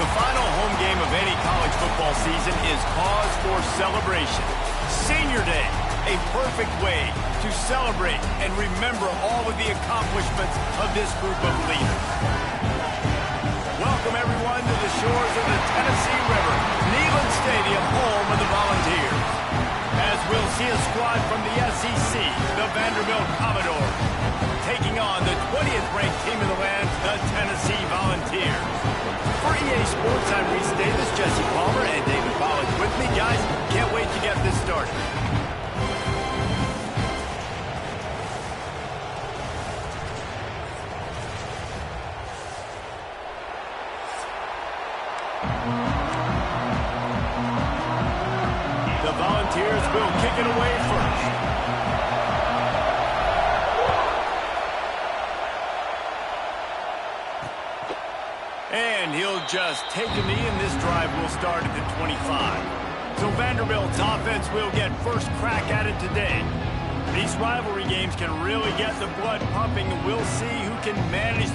The final home game of any college football season is cause for celebration. Senior Day, a perfect way to celebrate and remember all of the accomplishments of this group of leaders. Welcome, everyone, to the shores of the Tennessee River, Neyland Stadium, home of the Volunteers. As we'll see a squad from the SEC, the Vanderbilt Commodores, taking on the 20th ranked team in the land, the Tennessee Volunteers. For EA Sports, I'm Reese Davis, Jesse Palmer, and David Pollack with me. Guys, can't wait to get this started. The Volunteers will kick it away first. And he'll just take a knee, and this drive will start at the 25. So Vanderbilt's offense will get first crack at it today. These rivalry games can really get the blood pumping, and we'll see who can manage.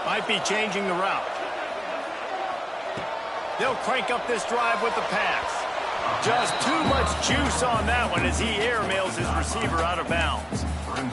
Might be changing the route. They'll crank up this drive with the pass. Just too much juice on that one as he airmails his receiver out of bounds.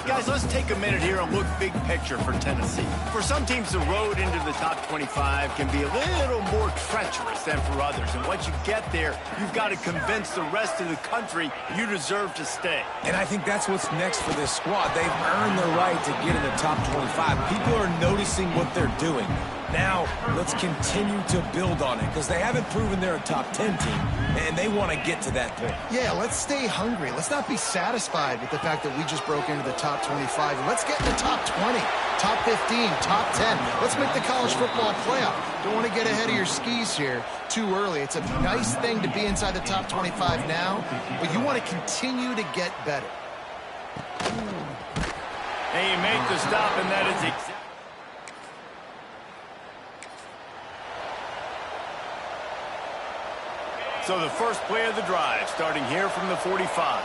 Guys, let's take a minute here and look big picture for Tennessee. For some teams, the road into the top 25 can be a little more treacherous than for others. And once you get there, you've got to convince the rest of the country you deserve to stay. And I think that's what's next for this squad. They've earned the right to get in the top 25. People are noticing what they're doing. Now, let's continue to build on it, because they haven't proven they're a top 10 team, and they want to get to that point. Yeah, let's stay hungry. Let's not be satisfied with the fact that we just broke into the top 25. Let's get in the top 20, top 15, top 10. Let's make the college football playoff. Don't want to get ahead of your skis here too early. It's a nice thing to be inside the top 25 now, but you want to continue to get better. They make the stop, and that is exactly. So the first play of the drive, starting here from the 45.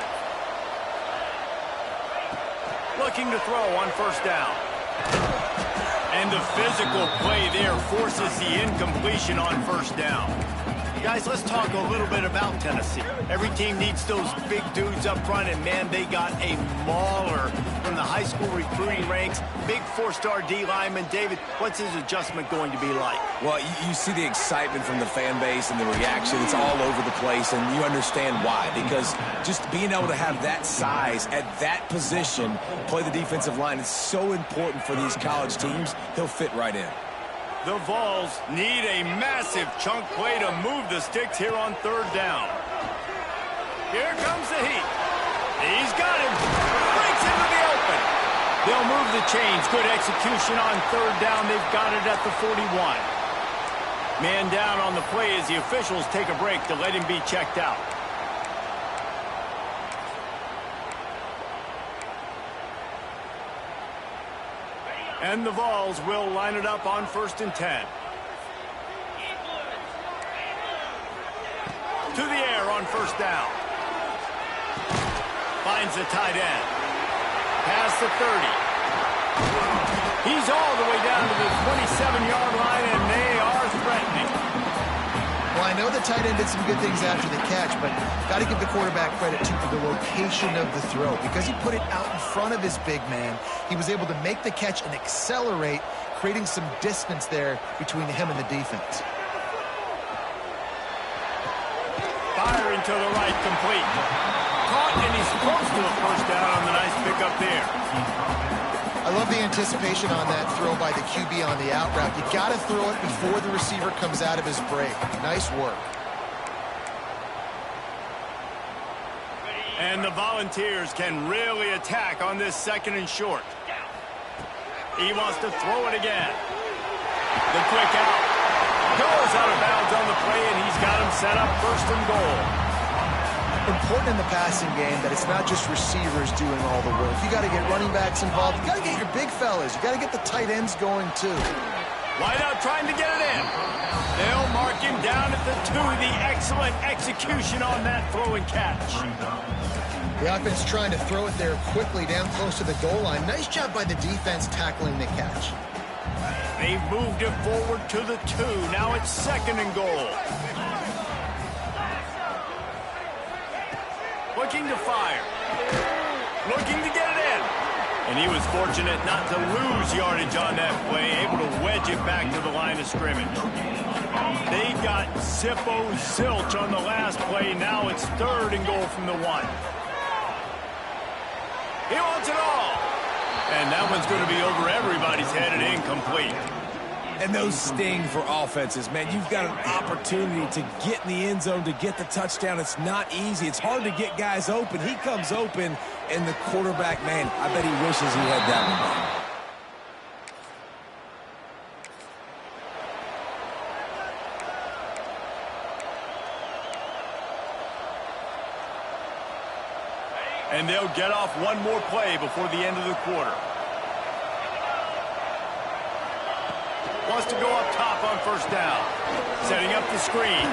Looking to throw on first down. And the physical play there forces the incompletion on first down. Guys, let's talk a little bit about Tennessee. Every team needs those big dudes up front, and man, they got a mauler from the high school recruiting ranks. Big four-star D lineman. David, what's his adjustment going to be like? Well, you see the excitement from the fan base and the reaction. It's all over the place, and you understand why. Because just being able to have that size at that position, play the defensive line, is so important for these college teams. He'll fit right in. The Vols need a massive chunk play to move the sticks here on third down. Here comes the heat. He's got him. Breaks into the open. They'll move the chains. Good execution on third down. They've got it at the 41. Man down on the play as the officials take a break to let him be checked out. And the Vols will line it up on 1st and 10. To the air on first down. Finds the tight end. Past the 30. He's all the way down to the 27-yard line, and they are threatening. Well, I know the tight end did some good things after the catch, but got to give the quarterback credit to the location of the throw. Because he put it out in front of his big man, he was able to make the catch and accelerate, creating some distance there between him and the defense. Fire into the right, complete. Caught, and he's close to a first down on the nice pickup there. I love the anticipation on that throw by the QB on the out route. You got to throw it before the receiver comes out of his break. Nice work. And the Volunteers can really attack on this 2nd and short. He wants to throw it again. The quick out. Goes out of bounds on the play, and he's got him set up 1st and goal. Important in the passing game that it's not just receivers doing all the work. You got to get running backs involved. You got to get your big fellas. You got to get the tight ends going too. Wide out trying to get it in. They'll mark him down at the 2. The excellent execution on that throw and catch. The offense trying to throw it there quickly down close to the goal line. Nice job by the defense tackling the catch. They've moved it forward to the 2. Now it's 2nd and goal. Looking to fire. Looking to get it in. And he was fortunate not to lose yardage on that play, able to wedge it back to the line of scrimmage. They got zilch on the last play. Now it's 3rd and goal from the 1. He wants it all. And that one's going to be over everybody's head and incomplete. And those sting for offenses, man. You've got an opportunity to get in the end zone, to get the touchdown. It's not easy. It's hard to get guys open. He comes open, and the quarterback, man, I bet he wishes he had that one back. And they'll get off one more play before the end of the quarter. Wants to go up top on 1st down. Setting up the screen.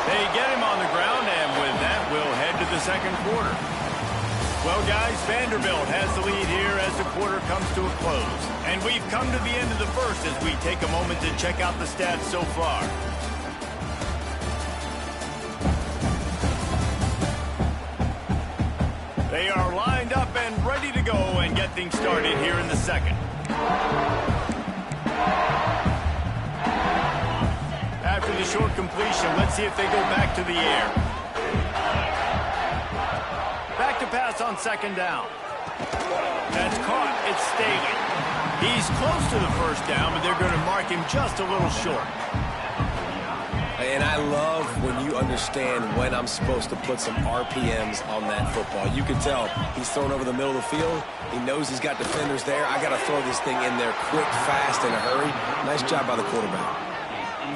They get him on the ground, and with that, we'll head to the 2nd quarter. Well, guys, Vanderbilt has the lead here as the quarter comes to a close. And we've come to the end of the 1st as we take a moment to check out the stats so far. They are lined up and ready to go and get things started here in the 2nd. After the short completion, let's see if they go back to the air. Back to pass on 2nd down. That's caught. It's Staley. He's close to the 1st down, but they're going to mark him just a little short. And I love when you understand when I'm supposed to put some RPMs on that football. You can tell he's thrown over the middle of the field. He knows he's got defenders there. I got to throw this thing in there quick, fast, in a hurry. Nice job by the quarterback.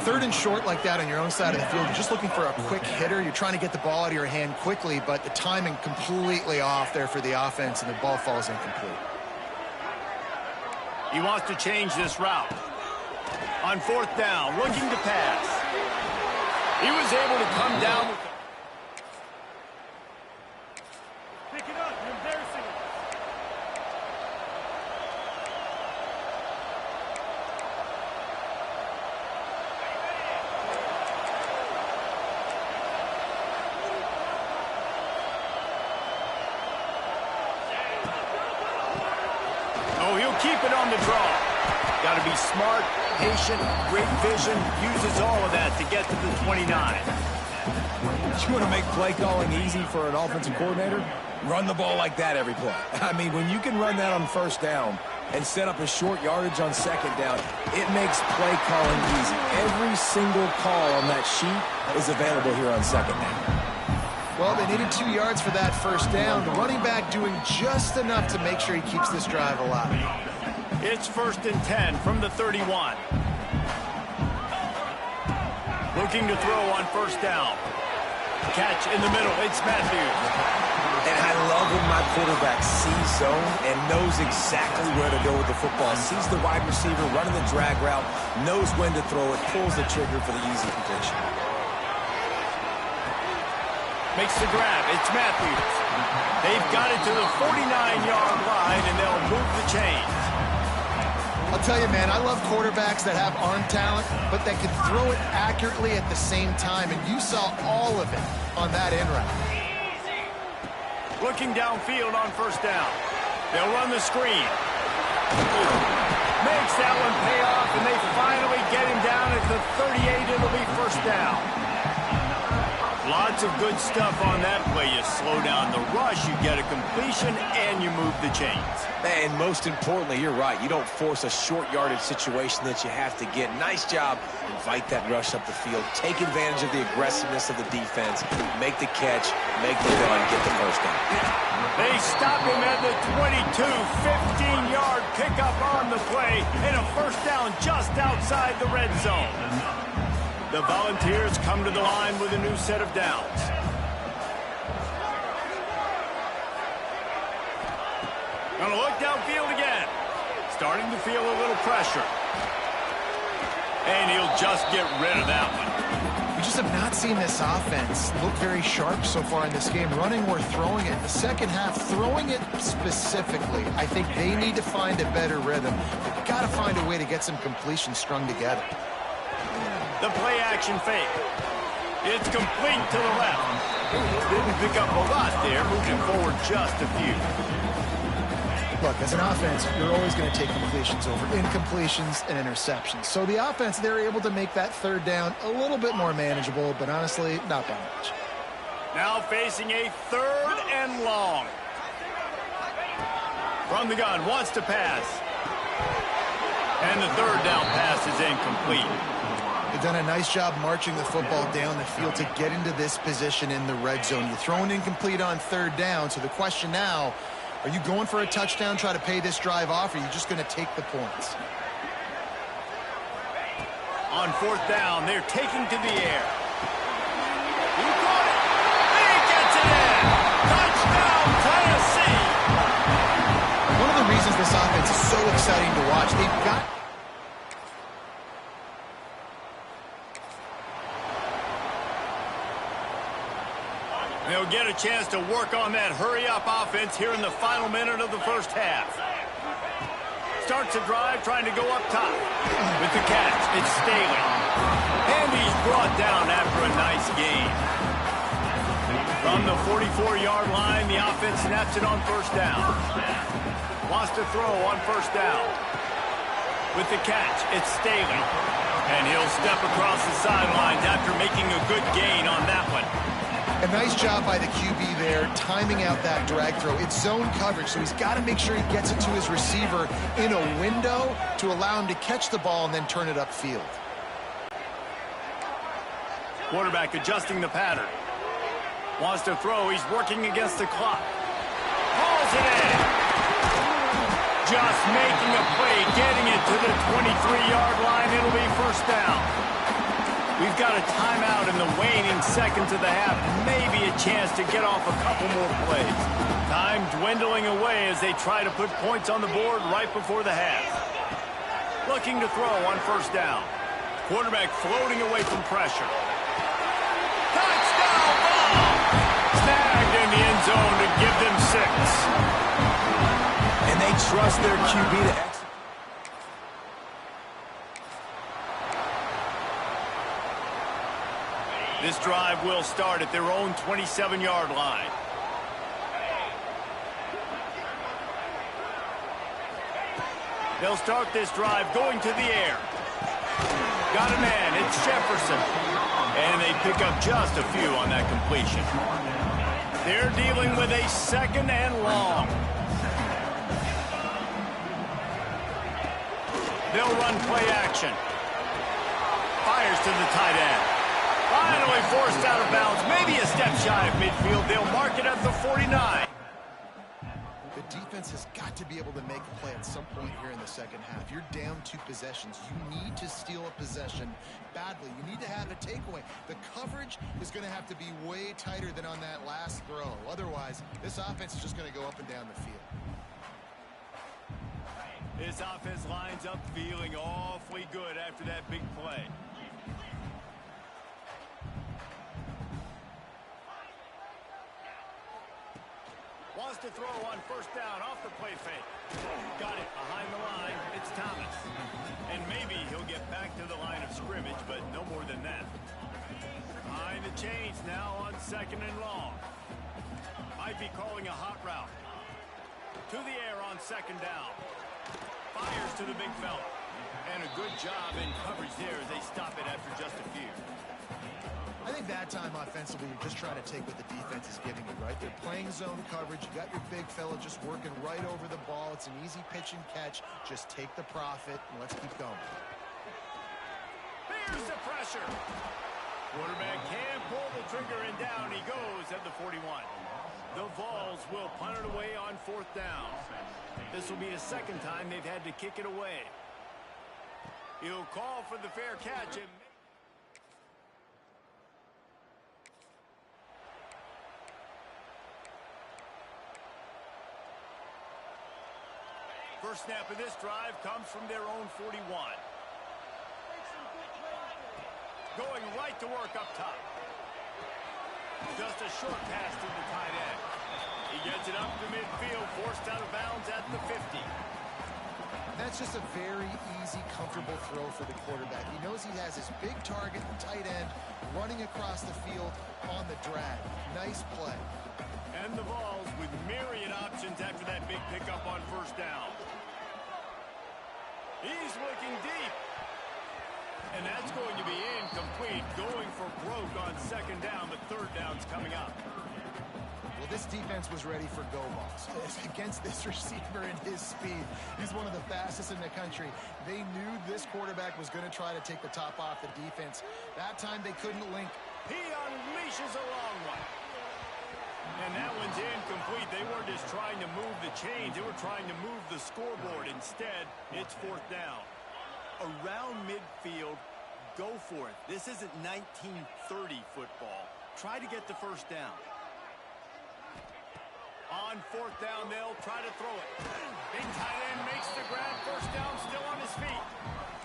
3rd and short like that on your own side of the field. You're just looking for a quick hitter. You're trying to get the ball out of your hand quickly, but the timing completely off there for the offense, and the ball falls incomplete. He wants to change this route. On 4th down, looking to pass. He was able to come down with pick it up, you're embarrassing him. Oh, he'll keep it on the draw. Got to be smart, patient, great vision, uses all of that to get to the 29. You want to make play calling easy for an offensive coordinator? Run the ball like that every play. I mean, when you can run that on 1st down and set up a short yardage on 2nd down, it makes play calling easy. Every single call on that sheet is available here on 2nd down. Well, they needed 2 yards for that 1st down. The running back doing just enough to make sure he keeps this drive alive. It's 1st and 10 from the 31. Looking to throw on 1st down. Catch in the middle. It's Matthews. And I love when my quarterback sees zone and knows exactly where to go with the football. Sees the wide receiver running the drag route, knows when to throw it, pulls the trigger for the easy completion. Makes the grab. It's Matthews. They've got it to the 49-yard line, and they'll move the chains. I'll tell you, man, I love quarterbacks that have arm talent, but that can throw it accurately at the same time, and you saw all of it on that in route. Looking downfield on 1st down. They'll run the screen. Makes that one pay off, and they finally get him down at the 38. It'll be 1st down. Lots of good stuff on that play. You slow down the rush, you get a completion, and you move the chains. And most importantly, you're right. You don't force a short yardage situation that you have to get. Nice job. Invite that rush up the field. Take advantage of the aggressiveness of the defense. Make the catch. Make the run. Get the 1st down. They stop him at the 22. 15-yard pickup on the play, and a 1st down just outside the red zone. The Volunteers come to the line with a new set of downs. Gonna look downfield again. Starting to feel a little pressure. And he'll just get rid of that one. We just have not seen this offense look very sharp so far in this game, running or throwing it. In the second half, throwing it specifically, I think they need to find a better rhythm. They've got to find a way to get some completions strung together. The play action fake. It's complete to the left. Didn't pick up a lot there, moving forward just a few. Look, as an offense, you're always going to take completions over incompletions and interceptions. So the offense, they're able to make that third down a little bit more manageable, but honestly, not by much. Now facing a 3rd and long. From the gun, wants to pass. And the 3rd down pass is incomplete. They've done a nice job marching the football down the field to get into this position in the red zone. You're throwing incomplete on 3rd down, so the question now, are you going for a touchdown, try to pay this drive off, or are you just going to take the points? On 4th down, they're taking to the air. He caught it. He gets it in. Touchdown, Tennessee. One of the reasons this offense is so exciting to watch, they've got... They'll get a chance to work on that hurry-up offense here in the final minute of the first half. Starts a drive trying to go up top. With the catch, it's Staley. And he's brought down after a nice gain. From the 44-yard line, the offense snaps it on 1st down. Wants to throw on 1st down. With the catch, it's Staley. And he'll step across the sidelines after making a good gain on that one. A nice job by the QB there, timing out that drag throw. It's zone coverage, so he's got to make sure he gets it to his receiver in a window to allow him to catch the ball and then turn it upfield. Quarterback adjusting the pattern. Wants to throw. He's working against the clock. Hauls it in. Just making a play, getting it to the 23-yard line. It'll be 1st down. We've got a timeout in the waning seconds of the half. Maybe a chance to get off a couple more plays. Time dwindling away as they try to put points on the board right before the half. Looking to throw on 1st down. Quarterback floating away from pressure. Touchdown ball! Snagged in the end zone to give them 6. And they trust their QB to execute. This drive will start at their own 27-yard line. They'll start this drive going to the air. Got a man, it's Jefferson. And they pick up just a few on that completion. They're dealing with a 2nd and long. They'll run play action. Fires to the tight end. Finally forced out of bounds. Maybe a step shy of midfield. They'll mark it at the 49. The defense has got to be able to make a play at some point here in the second half. You're down 2 possessions. You need to steal a possession badly. You need to have a takeaway. The coverage is going to have to be way tighter than on that last throw. Otherwise, this offense is just going to go up and down the field. This offense lines up feeling awfully good after that big play. Wants to throw on 1st down off the play fake. Got it behind the line. It's Thomas. And maybe he'll get back to the line of scrimmage, but no more than that. Behind the chains now on 2nd and long. Might be calling a hot route. To the air on 2nd down. Fires to the big fella. And a good job in coverage there as they stop it after just a few. I think that time offensively, you're just trying to take what the defense is giving you, right? They're playing zone coverage. You got your big fella just working right over the ball. It's an easy pitch and catch. Just take the profit, and let's keep going. Here's the pressure. Quarterback can't pull the trigger, and down he goes at the 41. The Vols will punt it away on 4th down. This will be the 2nd time they've had to kick it away. He'll call for the fair catch. And first snap of this drive comes from their own 41. Going right to work up top. Just a short pass to the tight end. He gets it up to midfield, forced out of bounds at the 50. That's just a very easy, comfortable throw for the quarterback. He knows he has his big target, the tight end, running across the field on the drag. Nice play. And the Vols with myriad options after that big pickup on first down. He's looking deep. And that's going to be incomplete, going for broke on second down, but third down's coming up. Well, this defense was ready for go balls. Against this receiver and his speed, he's one of the fastest in the country. They knew this quarterback was going to try to take the top off the defense. That time they couldn't link. He unleashes a long one. And that one's incomplete. They weren't just trying to move the chains. They were trying to move the scoreboard. Instead, it's fourth down. Around midfield, go for it. This isn't 1930 football. Try to get the first down. On fourth down, they'll try to throw it. Big tight end makes the grab. First down, still on his feet.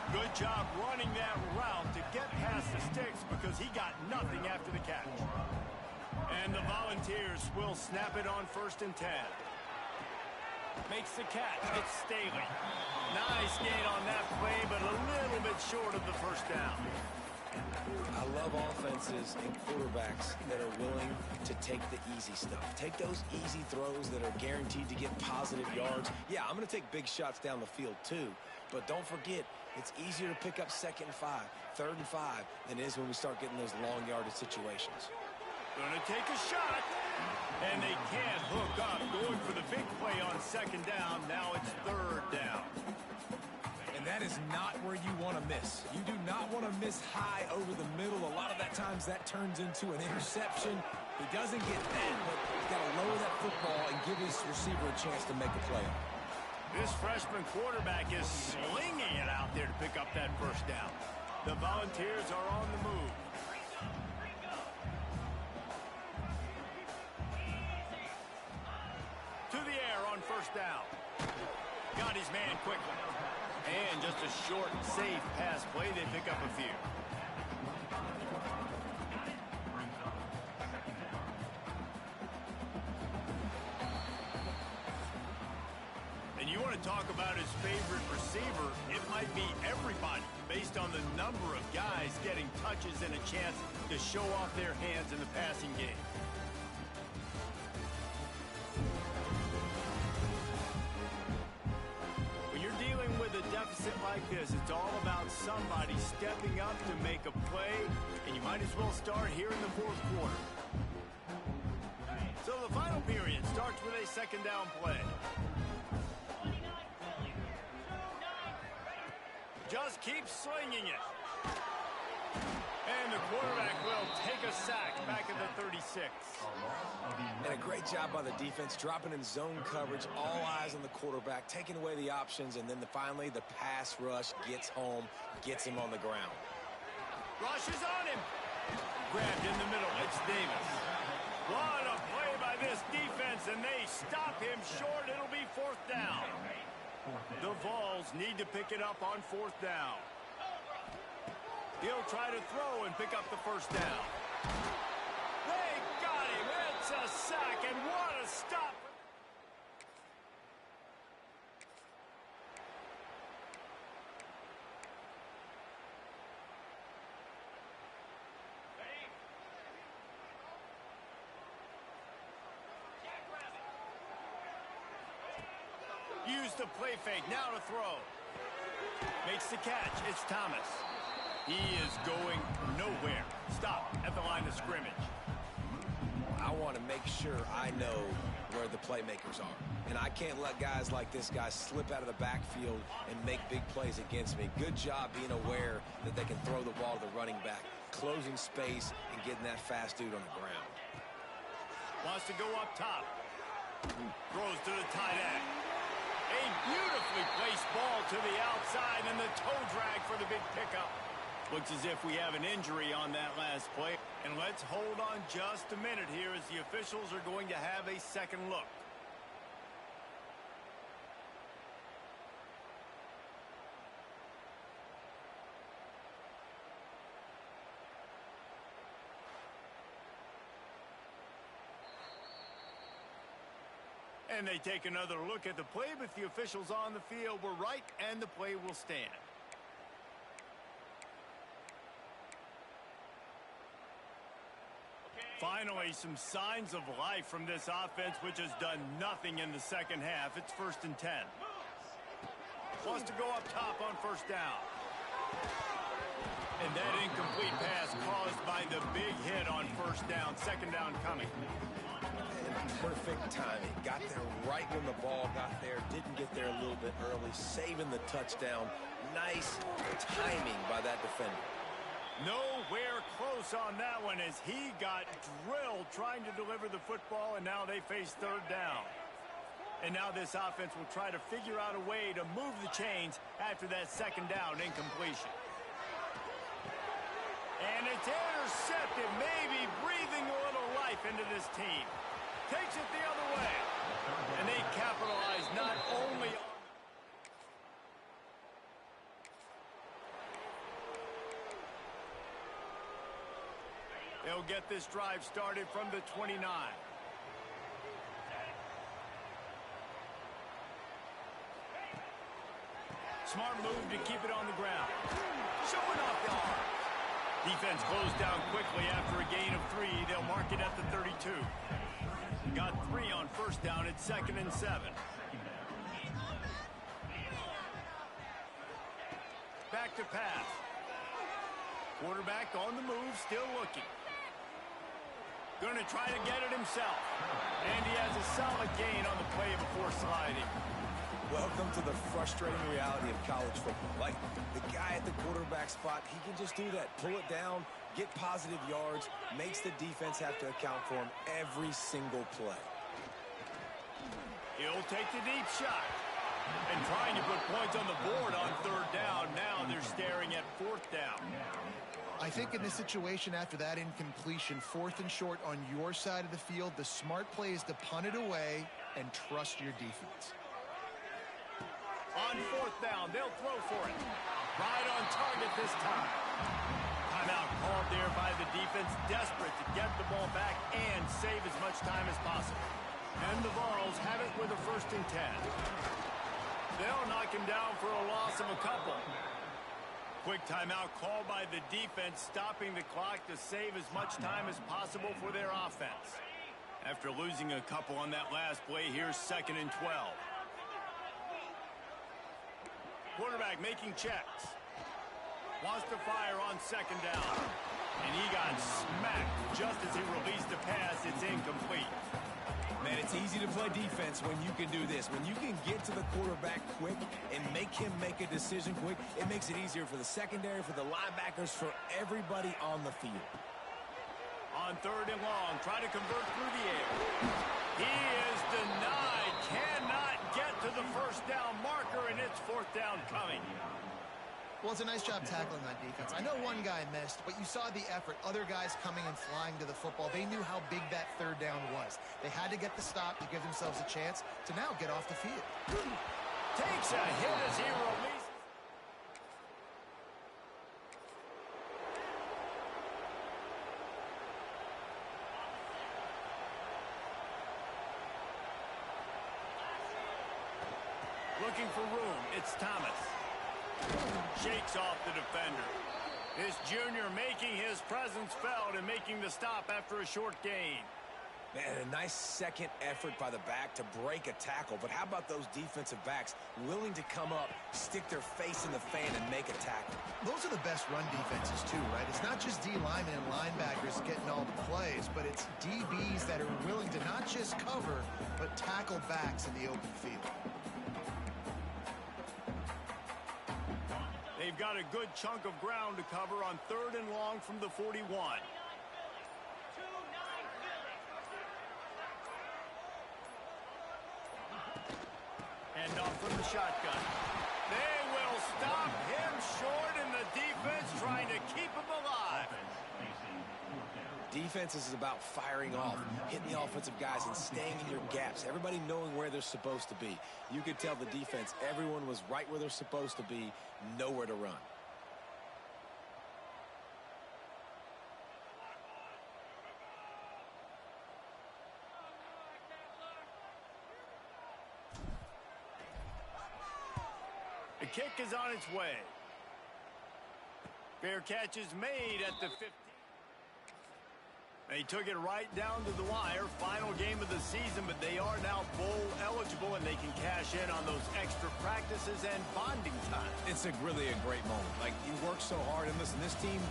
Good job running that route to get past the sticks because he got nothing after the catch. And the Volunteers will snap it on 1st and 10. Makes the catch. It's Staley. Nice gain on that play, but a little bit short of the first down. I love offenses and quarterbacks that are willing to take the easy stuff. Take those easy throws that are guaranteed to get positive yards. Yeah, I'm going to take big shots down the field too, but don't forget, it's easier to pick up 2nd and 5, 3rd and 5 than it is when we start getting those long yardage situations. Going to take a shot, and they can't hook up. Going for the big play on 2nd down. Now it's 3rd down. And that is not where you want to miss. You do not want to miss high over the middle. A lot of that times that turns into an interception. He doesn't get that, but he's got to lower that football and give his receiver a chance to make a play. This freshman quarterback is slinging it out there to pick up that first down. The Volunteers are on the move. To the air on first down. Got his man quickly. And just a short, safe pass play. They pick up a few. And you want to talk about his favorite receiver, it might be everybody based on the number of guys getting touches and a chance to show off their hands in the passing game. With a deficit like this, it's all about somebody stepping up to make a play, and you might as well start here in the 4th quarter. So the final period starts with a 2nd down play. Just keep slinging it. And the quarterback will take a sack back at the 36. And a great job by the defense, dropping in zone coverage, all eyes on the quarterback, taking away the options, and then finally the pass rush gets home, gets him on the ground. Rush is on him. Grabbed in the middle. It's Davis. What a play by this defense, and they stop him short. It'll be 4th down. The Vols need to pick it up on 4th down. He'll try to throw and pick up the first down. They got him. It's a sack, and what a stop. Use the play fake. Now to throw. Makes the catch. It's Thomas. He is going nowhere. Stop at the line of scrimmage. I want to make sure I know where the playmakers are. And I can't let guys like this guy slip out of the backfield and make big plays against me. Good job being aware that they can throw the ball to the running back, closing space and getting that fast dude on the ground. Wants to go up top. Throws to the tight end. A beautifully placed ball to the outside, and the toe drag for the big pickup. Looks as if we have an injury on that last play. And let's hold on just a minute here as the officials are going to have a second look. And they take another look at the play, but the officials on the field were right, and the play will stand. Finally, some signs of life from this offense, which has done nothing in the second half. It's 1st and 10. Wants to go up top on 1st down. And that incomplete pass caused by the big hit on 1st down. 2nd down coming. Perfect timing. Got there right when the ball got there. Didn't get there a little bit early. Saving the touchdown. Nice timing by that defender. Nowhere close on that one as he got drilled trying to deliver the football, and now they face 3rd down. And now this offense will try to figure out a way to move the chains after that 2nd down incompletion. And it's intercepted, maybe breathing a little life into this team. Takes it the other way. And they capitalize not only on... They'll get this drive started from the 29. Smart move to keep it on the ground. Showing off the arm. Defense closed down quickly after a gain of 3. They'll mark it at the 32. Got 3 on 1st down. It's 2nd and 7. Back to pass. Quarterback on the move, still looking. Going to try to get it himself. And he has a solid gain on the play before sliding. Welcome to the frustrating reality of college football. Like, the guy at the quarterback spot, he can just do that. Pull it down, get positive yards, makes the defense have to account for him every single play. He'll take the deep shot. And trying to put points on the board on 3rd down. Now they're staring at 4th down. I think in this situation after that incompletion, 4th and short on your side of the field, the smart play is to punt it away and trust your defense. On 4th down, they'll throw for it. Right on target this time. Timeout called there by the defense, desperate to get the ball back and save as much time as possible. And the Vols have it with a 1st and 10. They'll knock him down for a loss of a couple. Quick timeout called by the defense, stopping the clock to save as much time as possible for their offense. After losing a couple on that last play, here's 2nd and 12. Quarterback making checks. Wants to fire on 2nd down. And he got smacked just as he released the pass. It's incomplete. Man, it's easy to play defense when you can do this. When you can get to the quarterback quick and make him make a decision quick, it makes it easier for the secondary, for the linebackers, for everybody on the field. On 3rd and long, try to convert through the air. He is denied. Cannot get to the 1st down marker, and it's 4th down coming. Well, it's a nice job tackling that defense. I know one guy missed, but you saw the effort. Other guys coming and flying to the football. They knew how big that 3rd down was. They had to get the stop to give themselves a chance to now get off the field. Takes a hit as he releases. Looking for room. It's Thomas. Shakes off the defender. This junior making his presence felt and making the stop after a short gain. Man, a nice second effort by the back to break a tackle. But how about those defensive backs willing to come up, stick their face in the fan, and make a tackle? Those are the best run defenses, too, right? It's not just D linemen and linebackers getting all the plays, but it's DBs that are willing to not just cover, but tackle backs in the open field. They've got a good chunk of ground to cover on 3rd and long from the 41. Hand off from the shotgun. They will stop him short, and the defense trying to keep him alive. Defense is about firing off, hitting the offensive guys and staying in your gaps. Everybody knowing where they're supposed to be. You could tell the defense, everyone was right where they're supposed to be, nowhere to run. The kick is on its way. Fair catch is made at the 15. They took it right down to the wire. Final game of the season, but they are now bowl eligible, and they can cash in on those extra practices and bonding time. It's really a great moment. Like, you worked so hard, and listen, this team,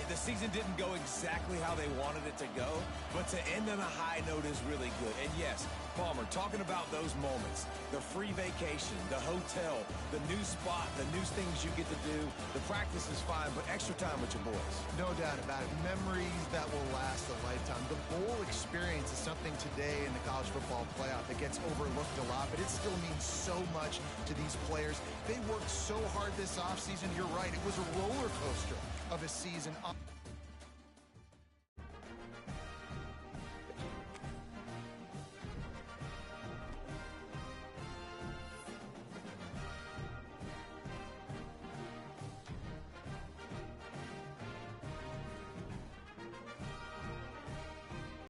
the season didn't go exactly how they wanted it to go, but to end on a high note is really good. And yes, Palmer, talking about those moments, the free vacation, the hotel, the new spot, the new things you get to do, the practice is fine, but extra time with your boys. No doubt about it. Memories that will last a lifetime. The bowl experience is something today in the college football playoff that gets overlooked a lot, but it still means so much to these players. They worked so hard this offseason. You're right. It was a roller coaster of a season.